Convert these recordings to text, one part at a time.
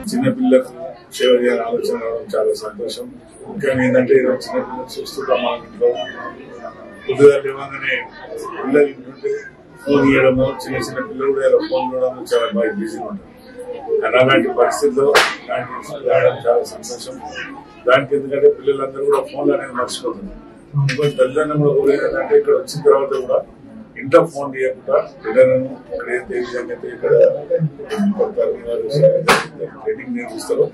చిన్నపిల్లలకు సేవ చేయాలని ఆలోచన రావడం చాలా సంతోషం. ముఖ్యంగా ఏంటంటే చిన్నపిల్లలు చూస్తుంటాం మా ఇంట్లో పొద్దుగా లేవగానే పిల్లలు ఇంటుంటే ఫోన్ ఇవ్వడము, చిన్న చిన్న పిల్లలు కూడా ఫోన్ చూడడం చాలా బాగా బిజీగా ఉంటారు. కానీ అలాంటి పరిస్థితుల్లో రావడం చాలా సంతోషం. దానికి ఎందుకంటే పిల్లలందరూ కూడా ఫోన్లు అనేది మర్చిపోతున్నారు. ఇంకొంచెం తల్లిదండ్రులు కూడా కోరేదంటే ఇక్కడ వచ్చిన తర్వాత కూడా ఇంట్లో ఫోన్ చేయకుండా పిల్లలను ఇక్కడ ఏ విధంగా అయితే ఇక్కడ ట్రైనింగ్ నేర్పిస్తారో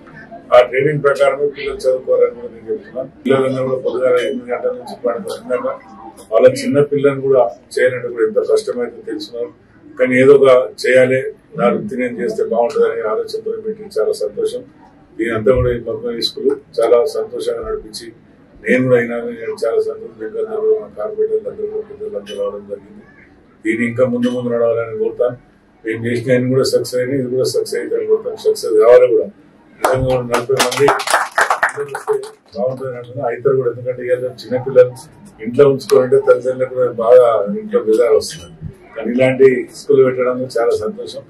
ఆ ట్రైనింగ్ ప్రకారమే పిల్లలు చదువుకోవాలని కూడా నేను చెప్తున్నాను. పిల్లలందరూ కూడా పొద్దుగా 8 గంటల నుంచి 12 దాకా వాళ్ళ చిన్న పిల్లలను కూడా చేయాలంటే కూడా ఎంత కష్టమైతే తెలుసున్నారు. కానీ ఏదో ఒక చేయాలి, నా వృత్తి నేను చేస్తే బాగుంటుందనే ఆలోచనతో పెట్టి చాలా సంతోషం. దీని అంతా కూడా ఈ మగ్గం స్కూల్ చాలా సంతోషంగా నడిపించి నేను కూడా అయినా చాలా సంతోషం. మా కార్పొరేటర్లు అందరూ కూడా పెద్దలందరూ రావడం జరిగింది. దీన్ని ఇంకా ముందు నడవాలని కోరుతాను. మేము చేసిన ఆయన కూడా సక్సెస్ అయినా ఇది కూడా సక్సెస్ అవుతాను కోరుతాను. సక్సెస్ కావాలి కూడా. నిజంగా 40 మంది బాగుంటుంది అంటున్నా అవుతారు కూడా. ఎందుకంటే చిన్నపిల్లలు ఇంట్లో ఉంచుకోవాలంటే తల్లిదండ్రులకు కూడా బాగా ఇంట్లో బెజార్ వస్తుంది. కానీ ఇలాంటి స్కూల్ పెట్టడం చాలా సంతోషం.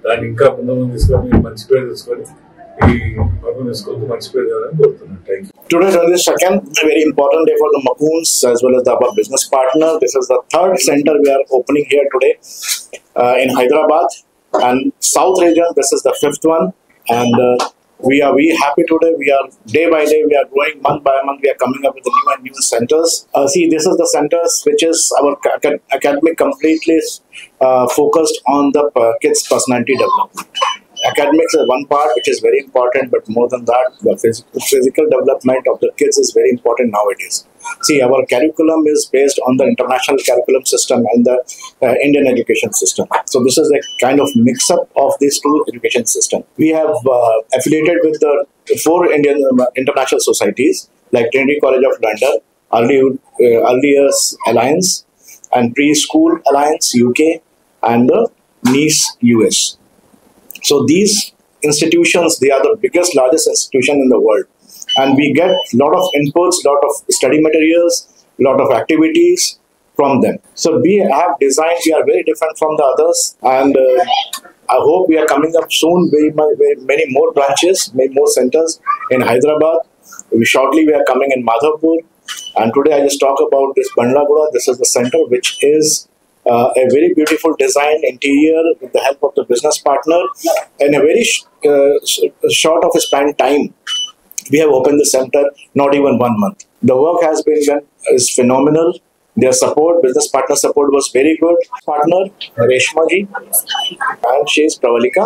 దాన్ని ఇంకా ముందు తీసుకొని మంచి పేరు తెచ్చుకొని ఈ మగూన్ స్కూల్ కు మంచి పేరు కావాలని కోరుతున్నాను. Thank you. Today is second very important day for the Magoons as well as our business partner. This is the third center we are opening here today in Hyderabad and South region. This is the 5th one, and we are very happy today. We are day by day we are growing, month by month we are coming up with the new and new centers. See, this is the centers which is our academic completely focused on the kids personality development. Academics is one part which is very important, but more than that, the physical development of the kids is very important nowadays. See, our curriculum is based on the international curriculum system and the Indian education system. So this is a kind of mix-up of these two education systems. We have affiliated with the 4 Indian international societies like Trinity College of London, Early Years Alliance, and Preschool Alliance UK, and the NICE US. So these institutions, they are the biggest, largest institution in the world, and we get a lot of inputs, lot of study materials, lot of activities from them. So we have designed, we are very different from the others, and I hope we are coming up soon, very many more branches, many more centers in Hyderabad. Shortly we are coming in Madhavpur, and today I just talk about this Bandlaguda. This is the center which is a very beautiful design interior with the help of the business partner. In a very short of a span time, we have opened the center, not even 1 month. The work has been done is phenomenal. Their support, business partner support was very good. Partner Reshma ji, and she is Pravalika,